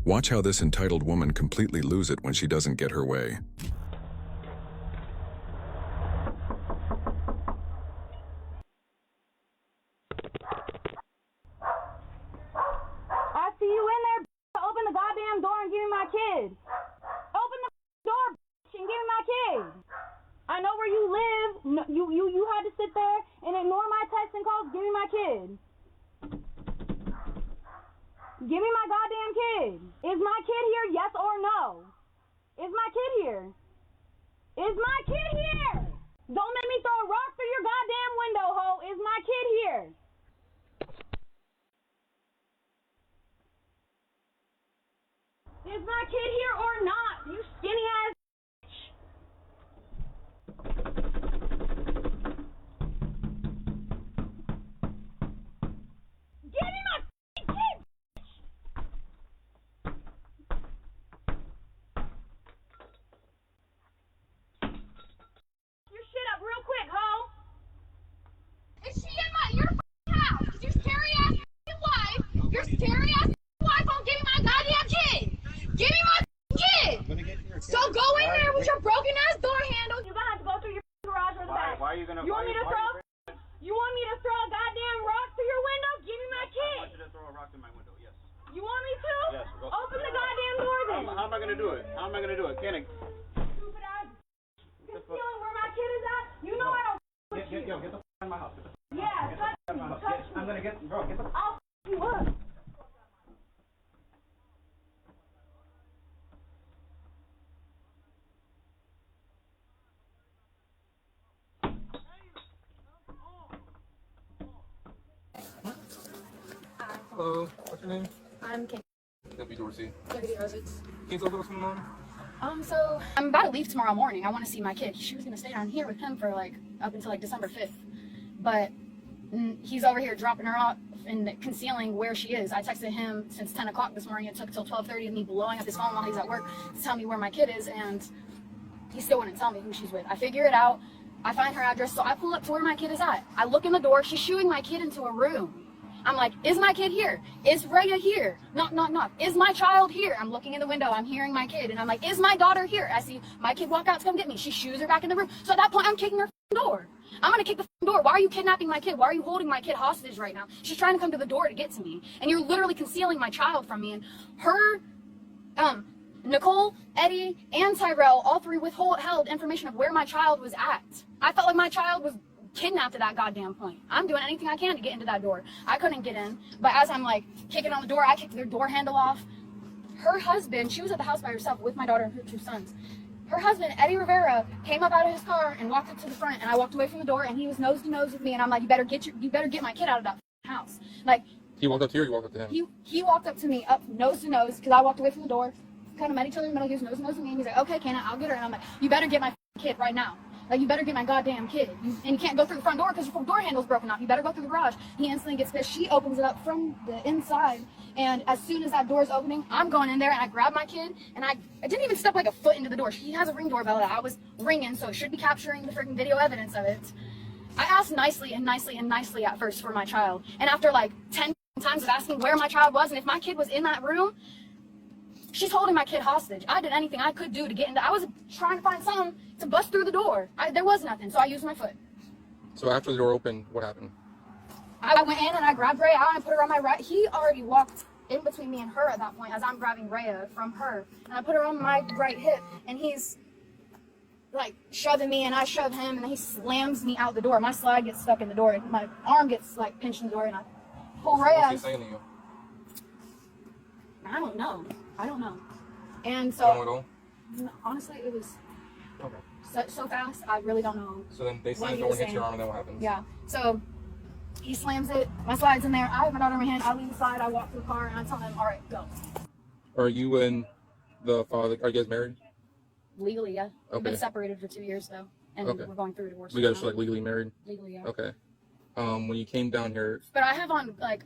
Watch how this entitled woman completely lose it when she doesn't get her way. I see you in there. Open the goddamn door and give me my kid. Open the door and give me my kid. I know where you live. No, you had to sit there and ignore my texts and calls. Give me my kid. Give me my goddamn kid. Is my kid here? Yes or no? Is my kid here? Is my kid here? Don't make me throw a rock through your goddamn window, ho. Is my kid here? Is my kid here or not? You skinny ass bitch. Give me my kid, bitch. Your shit up real quick, ho. Is she in your house? Cause your scary ass wife, your scary ass wife won't give me my goddamn kid. Give me my kid. So go in there with your broken ass door handle. You're gonna have to go through your garage or the back. Why are you gonna? You want me to throw? You want me to throw a goddamn rock through your window? Give me my I kid. want you to throw a rock in my window. Yes. You want me to? Yes. Go. Open the goddamn door then. How am I gonna do it? How am I gonna do it? Can I? Stupid ass. Concealing where my kid is at. You know I don't with you. Get the out of my house. Yeah, touch me. Touch me. I'm gonna get the. I'll you up. Hello, what's your name? I'm Kate. Debbie Dorsey. Deputy Rositz. Can you tell us what's going on? So I'm about to leave tomorrow morning. I want to see my kid. She was gonna stay down here with him for up until December 5th, but he's over here dropping her off and concealing where she is. I texted him since 10 o'clock this morning. It took till 12:30 of me blowing up his phone while he's at work to tell me where my kid is, and he still wouldn't tell me who she's with. I figure it out. I find her address, so I pull up to where my kid is at. I look in the door. She's shooing my kid into a room. I'm like, is my kid here? Is Rhea here? Knock, knock, knock. Is my child here? I'm looking in the window. I'm hearing my kid. And I'm like, is my daughter here? I see my kid walk out to come get me. She shoos her back in the room. So at that point, I'm kicking her door. I'm going to kick the door. Why are you kidnapping my kid? Why are you holding my kid hostage right now? She's trying to come to the door to get to me. And you're literally concealing my child from me. And her, Nicole, Eddie, and Tyrell, all three withheld information of where my child was at. I felt like my child was kidnapped at that goddamn point. I'm doing anything I can to get into that door. I couldn't get in, but as I'm like kicking on the door, I kicked their door handle off. Her husband, she was at the house by herself with my daughter and her two sons. Her husband, Eddie Rivera, came up out of his car and walked up to the front, and I walked away from the door, and he was nose to nose with me, and I'm like, you better get my kid out of that house. Like, He walked up to you or you walked up to him? He walked up to me, up nose to nose, because I walked away from the door, kind of met each other in the middle. He was nose to nose with me, and he's like, okay, Kenna, I'll get her. And I'm like, you better get my kid right now. Like, you better get my goddamn kid. And you can't go through the front door because your door handle's broken off. You better go through the garage. He instantly gets pissed. She opens it up from the inside. And as soon as that door's opening, I'm going in there and I grab my kid. And I didn't even step like a foot into the door. He has a Ring doorbell that I was ringing, so it should be capturing the freaking video evidence of it. I asked nicely and nicely and nicely at first for my child. And after like 10 times of asking where my child was and if my kid was in that room, she's holding my kid hostage. I did anything I could do to get into. I was trying to find something to bust through the door. There was nothing, so I used my foot. So after the door opened, what happened? I went in and I grabbed Rhea out and put her on my right. He already walked in between me and her at that point as I'm grabbing Rhea from her. And I put her on my right hip, and he's like shoving me and I shove him, and he slams me out the door. My slide gets stuck in the door, and my arm gets like pinched in the door, and I pull Rhea. What's he saying to you? I don't know. And You so, don't know at all? honestly, it was Okay. so fast, I really don't know. So then they What slam the he door was and hit your saying. arm, and then what happens? Yeah. So he slams it. My slide's in there. I have my daughter in my hand. I leave the slide. I walk to the car, and I tell him, all right, go. Are you and the father, are you guys married? Legally, yeah. We've been Okay. separated for 2 years, though. And Okay. we're going through a divorce. So you right guys now. are like legally married? Legally, yeah. Okay. When you came down here, But I have on, like,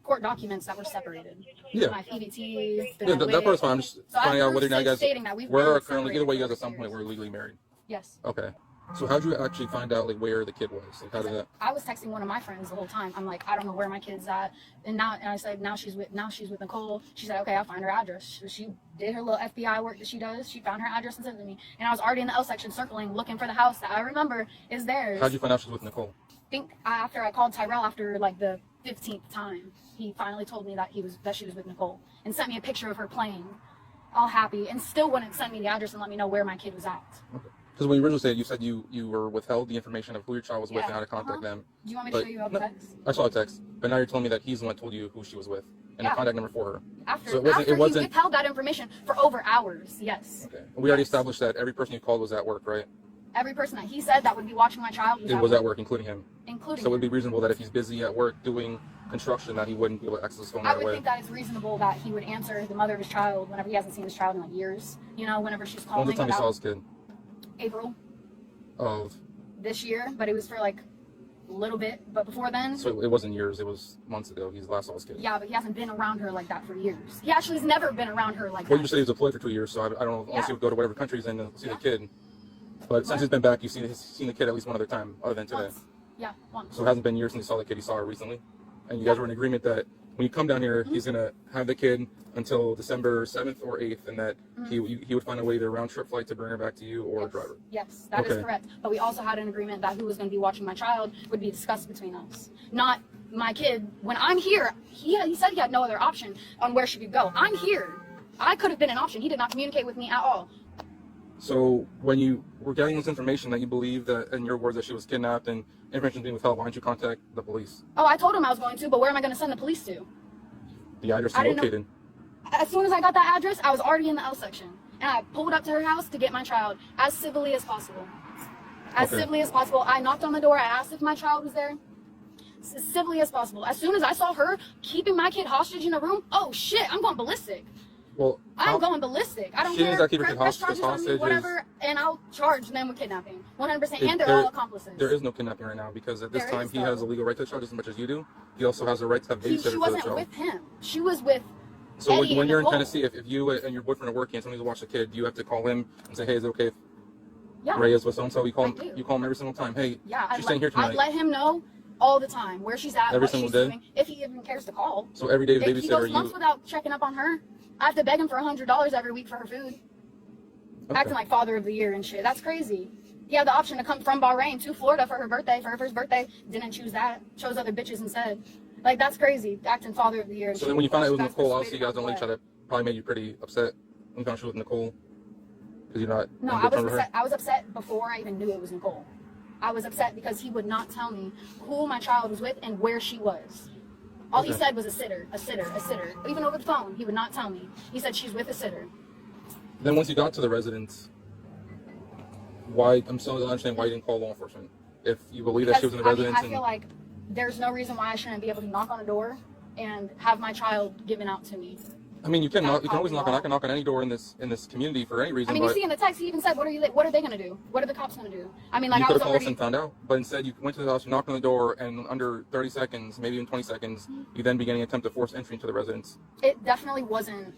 court documents that were separated. Yeah. My EBT. yeah, that part's fine. I'm just So I have finding out whether or not you proof guys stating that we've were been currently, separated either way, you guys for at some point 2 were legally married. Yes. Okay. So how did you actually find out like where the kid was? Like how did that? I was texting one of my friends the whole time. I'm like, I don't know where my kid's at. And I said, now she's with Nicole. She said, okay, I'll find her address. She did her little FBI work that she does. She found her address and sent it to me. And I was already in the L section circling, looking for the house that I remember is theirs. How did you find out she was with Nicole? I think after I called Tyrell after like the 15th time, he finally told me that she was with Nicole and sent me a picture of her playing, all happy, and still wouldn't send me the address and let me know where my kid was at. Okay. Because when you originally said you were withheld the information of who your child was with and how to contact them. Do you want me to show you a text? I saw a text, but now you're telling me that he's the one that told you who she was with and the contact number for her. After he withheld that information for over hours, yes. Okay. We already established that every person you called was at work, right? Every person that he said that would be watching my child was at work, including him. Including so it would be reasonable that if he's busy at work doing construction that he wouldn't be able to access his phone right away. I would think that it's reasonable that he would answer the mother of his child whenever he hasn't seen his child in like years. You know, whenever she's calling. When was the time he saw his kid? April. Of? This year, but it was for like a little bit. But before then. So it wasn't years, it was months ago. He's last saw his kid. Yeah, but he hasn't been around her like that for years. He actually has never been around her like that. Well, you said he was deployed for 2 years, so I don't know unless he would go to whatever country he's in to see the kid. But since he's been back, you've seen the kid at least one other time, other than today. Yeah, once. So it hasn't been years since he saw the kid. He saw her recently, and you guys were in agreement that when you come down here, he's gonna have the kid until December 7th or 8th, and that he would find a way, either round trip flight to bring her back to you or a driver. Yes, that is correct. But we also had an agreement that who was going to be watching my child would be discussed between us, not my kid. When I'm here, he said he had no other option on where she could go. I'm here. I could have been an option. He did not communicate with me at all. So when you were getting this information that you believe that, in your words, that she was kidnapped and information being withheld, why didn't you contact the police? Oh, I told him I was going to, but where am I going to send the police to? The address you located. As soon as I got that address, I was already in the L section. And I pulled up to her house to get my child as civilly as possible. As civilly as possible. I knocked on the door. I asked if my child was there. As civilly as possible. As soon as I saw her keeping my kid hostage in a room, oh shit, I'm going ballistic. Well, I'm going ballistic. I don't care. Press charges on me, whatever, and I'll charge them with kidnapping. 100%. And they're all accomplices. There is no kidnapping right now because at this time he has a legal right to the child as much as you do. He also has a right to have babysitter for the child. She wasn't with him. She was with So when you're in Tennessee, if you and your boyfriend are working and somebody's to watch the kid, you have to call him and say, hey, is it okay if Ray is with so-and-so? You call him every single time. Hey, she's staying here tonight. I let him know all the time where she's at, what she's doing, if he even cares to call. So every day the babysitter, he goes months without checking up on her. I have to beg him for $100 every week for her food. Acting like father of the year and shit. That's crazy. He had the option to come from Bahrain to Florida for her birthday, for her first birthday. Didn't choose that. Chose other bitches instead. Like, that's crazy. Acting father of the year. So then when you found out it was Nicole, obviously you guys don't like each other. Probably made you pretty upset when you found out she was with Nicole. Because you're not... No, I was upset. I was upset before I even knew it was Nicole. I was upset because he would not tell me who my child was with and where she was. All he said was a sitter. Even over the phone, he would not tell me. He said she's with a sitter. Then once you got to the residence, I'm still not understanding why you didn't call law enforcement. If you believe that she was in the residence. I feel like there's no reason why I shouldn't be able to knock on a door and have my child given out to me. I mean, you can always knock on any door in this community for any reason. I mean, you see in the text, he even said, what are they going to do? What are the cops going to do? I mean, like, you could have called us and found out, but instead you went to the house, you knocked on the door, and under 30 seconds, maybe even 20 seconds, you then began an attempt to force entry into the residence. It definitely wasn't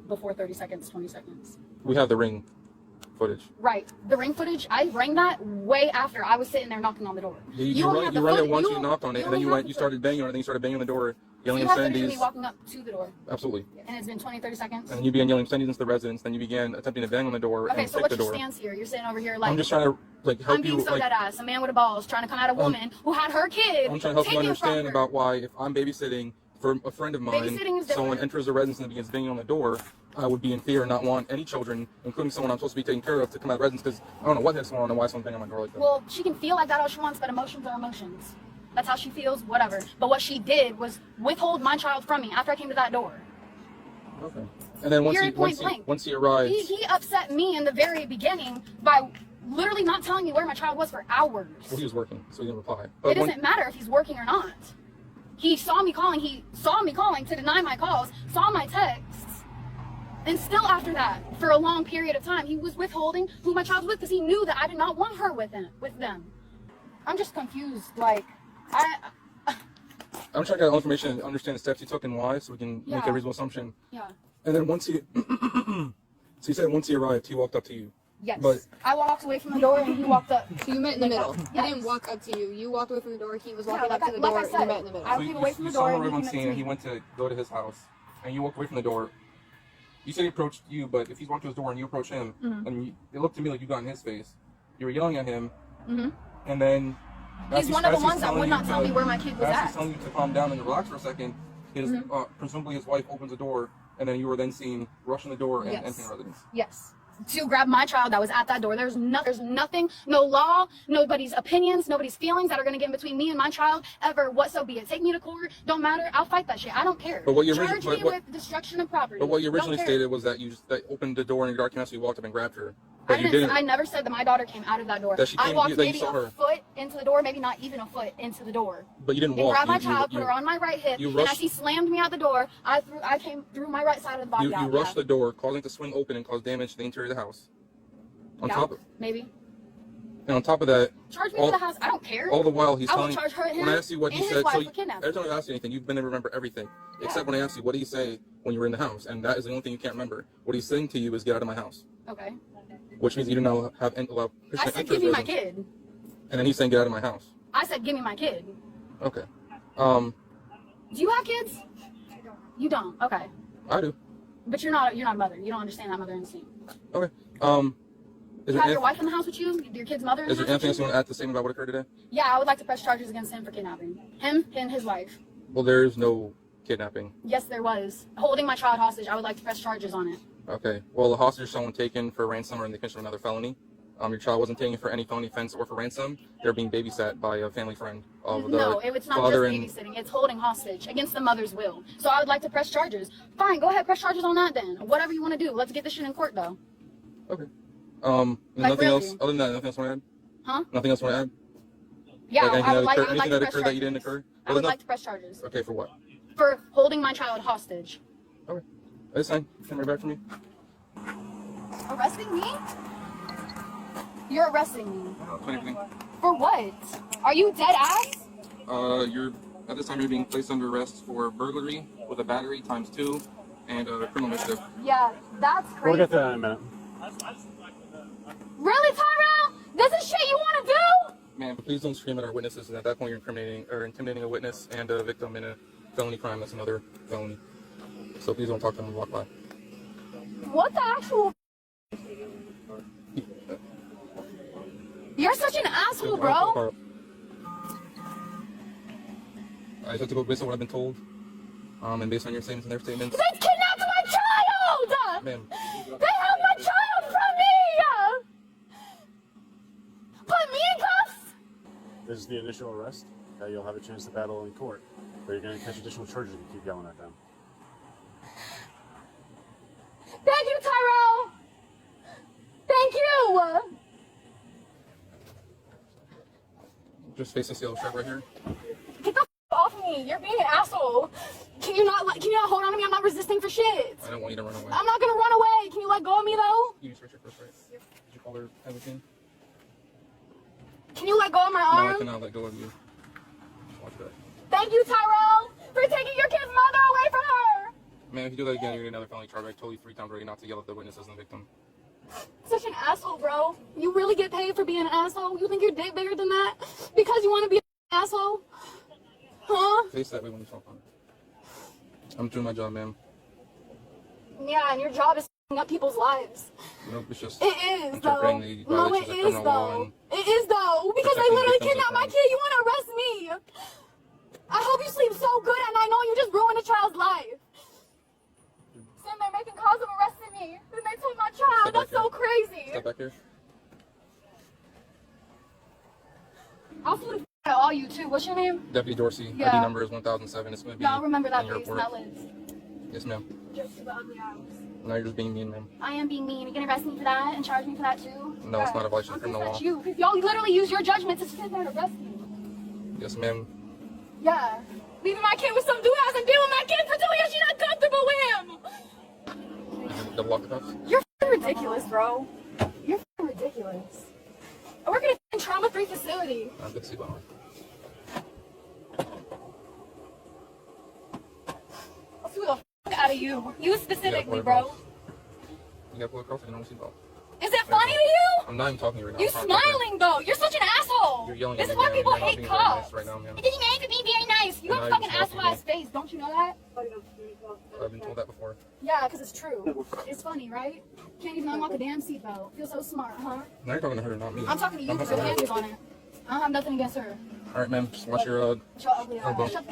before 30 seconds, 20 seconds. We have the ring footage. Right. The ring footage, I rang that way after I was sitting there knocking on the door. You rang it once you knocked on it, and then you started banging on it, then you started banging on the door, yelling obscenities. You have me walking up to the door. Absolutely. And it's been 20, 30 seconds. And you began yelling obscenities into the residence, then you began attempting to bang on the door and kick the door. Okay, so what's your stance here? You're sitting over here like... I'm just trying to help you... I'm being so dead ass. A man with a balls trying to come at a woman who had her kid. I'm trying to help you understand about why if I'm babysitting for a friend of mine, someone enters the residence and begins banging on the door, I would be in fear and not want any children, including someone I'm supposed to be taking care of, to come out of the residence because I don't know what the heck's going on and why someone's banging on my door like that. Well, she can feel like that all she wants, but emotions are emotions. That's how she feels, whatever. But what she did was withhold my child from me after I came to that door. Okay. And then once he arrived... He upset me in the very beginning by literally not telling me where my child was for hours. Well, he was working, so he didn't reply. But it doesn't matter if he's working or not. He saw me calling to deny my calls, saw my texts, and still after that, for a long period of time, he was withholding who my child was with because he knew that I did not want her with them. I'm just confused, like, I'm trying to get information and understand the steps he took and why, so we can make a reasonable assumption. Yeah. And then once he... So you said once he arrived, he walked up to you. Yes. But I walked away from the door and he walked up. So you met in the middle. Yes. He didn't walk up to you. You walked away from the door. He was walking like up to the like door. I And said, you met in the middle. I so came you, away from you the saw door him and arrive he on came up scene to and he me. went to go to his house, and you walked away from the door. You said he approached you, but if he's walked to his door and you approach him, and it looked to me like you got in his face. You were yelling at him, and then He's one of the ones that would not tell me where my kid was as at. he's telling you to calm down and relax for a second, his presumably his wife opens the door, and then you were then seen rushing the door and entering the residence. Yes. To grab my child that was at that door. There's nothing, no law, nobody's opinions, nobody's feelings that are going to get in between me and my child ever, what so be it. Take me to court, don't matter, I'll fight that shit. I don't care. But what you Charge me with destruction of property. But what you originally Don't care. stated was that you just opened the door and your daughter came out, so you walked up and grabbed her. But you didn't. I never said that my daughter came out of that door. That she I came- walked that you maybe saw a her. foot into the door, maybe not even a foot into the door. But you didn't And walk. grabbed my You- child, you- put her on my right hip, you and rushed- as he slammed me out the door, I came through my right side of the body. You rushed the door, causing it to swing open and cause damage to the interior of the house. On top of, maybe. and on top of that, Charge me to the house. I don't care. all the while he's I will telling. charge her, him, When I asked you what he and his said, wife so for kidnapping. every time I asked you anything, you've been able to remember everything, except when I asked you what did he say when you were in the house, and that is the only thing you can't remember. What he's saying to you is get out of my house, Okay. which means you do not have allow. I said, give me my kid. And then he's saying get out of my house. I said, give me my kid. Okay. Do you have kids? You don't. Okay. I do. But you're not a mother. You don't understand that mother instinct. Okay. Is You there have your wife in the house with you? Your kid's mother in the is there house anything with else you you? want to add to say about what occurred today? Yeah, I would like to press charges against him for kidnapping. Him and his wife. Well, there is no kidnapping. Yes, there was. Holding my child hostage. I would like to press charges on it. Okay. Well, the hostage is someone taken for ransom or in the connection of another felony. Your child wasn't taken for any felony offense or for ransom. They're being babysat by a family friend of the No, it's not just father and babysitting. It's holding hostage against the mother's will. So I would like to press charges. Fine, go ahead, press charges on that then. Whatever you want to do. Let's get this shit in court though. Okay. Like, Nothing else really? other than that. Nothing else you want to add? Huh? Nothing else you want to add? Yeah, Like anything I would like to anything that press occurred that you didn't charges. occur? I would like to press charges. Okay, for what? For holding my child hostage. Okay. That's fine. Come right back from me. Arresting me? You're arresting me. Anything. For what? Are you dead ass? You're at this time you're being placed under arrest for burglary with a battery ×2 and criminal mischief. Yeah, that's crazy. We'll get to that in a minute. Really, Tyrell? This is shit you want to do? Man, but please don't scream at our witnesses, and at that point you're incriminating or intimidating a witness and a victim in a felony crime. That's another felony. So please don't talk to them and walk by. What the actual? You're such an asshole, bro. I just have to go based on what I've been told, and based on your statements and their statements. They kidnapped my child! Ma'am. They held my child from me! Put me in cuffs! This is the initial arrest. You'll have a chance to battle in court, but you're going to catch additional charges if you keep yelling at them. Thank you, Tyrell! Thank you! Just face this yellow shirt right here. Get the off me! You're being an asshole! Can you not hold on to me? I'm not resisting for shit! I don't want you to run away. I'm not gonna run away! Can you let go of me though? You search your first right. Did you call her everything? Can you let go of my No, I arm? cannot let go of you. Watch that. Thank you, Tyrell, for taking your kid's mother away from her! Man, if you do that again, you're gonna get another felony charge. I told you 3 times already not to yell at the witnesses and the victim. Such an asshole, bro. You really get paid for being an asshole? You think you're dick bigger than that? Because you want to be an asshole? Huh? Face that way when you talk on it. I'm doing my job, ma'am. Yeah, and your job is f***ing up people's lives. Nope, it's just It is, though. interpreting the No, violations it of is, criminal law though. and It is, though. Because they protecting literally victims of kidnapped my crimes. kid. You want to arrest me? I hope you sleep so good at night knowing you just ruined a child's life. Sitting there making calls of arresting me. Then they took my child. Step That's back so crazy. Step back here. I'll sue the f*** out of all you, too. What's your name? Deputy Dorsey. Yeah. ID number is 1007. It's gonna be Y'all remember that in your face and report. that lives. Yes, ma'am. Just to the ugly eyes. Now you're just being mean, ma'am. I am being mean. You can arrest me for that and charge me for that, too? No, it's not a violation of Okay, criminal that's law. you. Because y'all literally use your judgment to sit there and arrest me. Yes, ma'am. Yeah. Leaving my kid with some dude who hasn't been with my kid for 2 years. She's not comfortable with him. Double lock the cuffs. You're f***ing ridiculous, bro. You're f***ing ridiculous. I work in a f***ing trauma-free facility. I'm good to see about it. I'll sue the f*** out of you. You specifically, Yeah, bro. You gotta pull across and you don't see about. Is it funny to you? I'm not even talking to you right now. You smiling though. You're such an asshole. You're yelling This at is me, why man. people You're not hate being very nice cops. right now, man. It doesn't mean to be very nice. You have a You're fucking not even asshole talking ass face. Don't you know that? I've been told that before. Yeah, because it's true. It's funny, right? Can't even unlock a damn seatbelt. Feel so smart, huh? Now you're talking to her, not me. I'm talking to you because your hand is on it. I don't have nothing against her. Alright, ma'am. Just watch your Shut ugly elbow. ass. Shut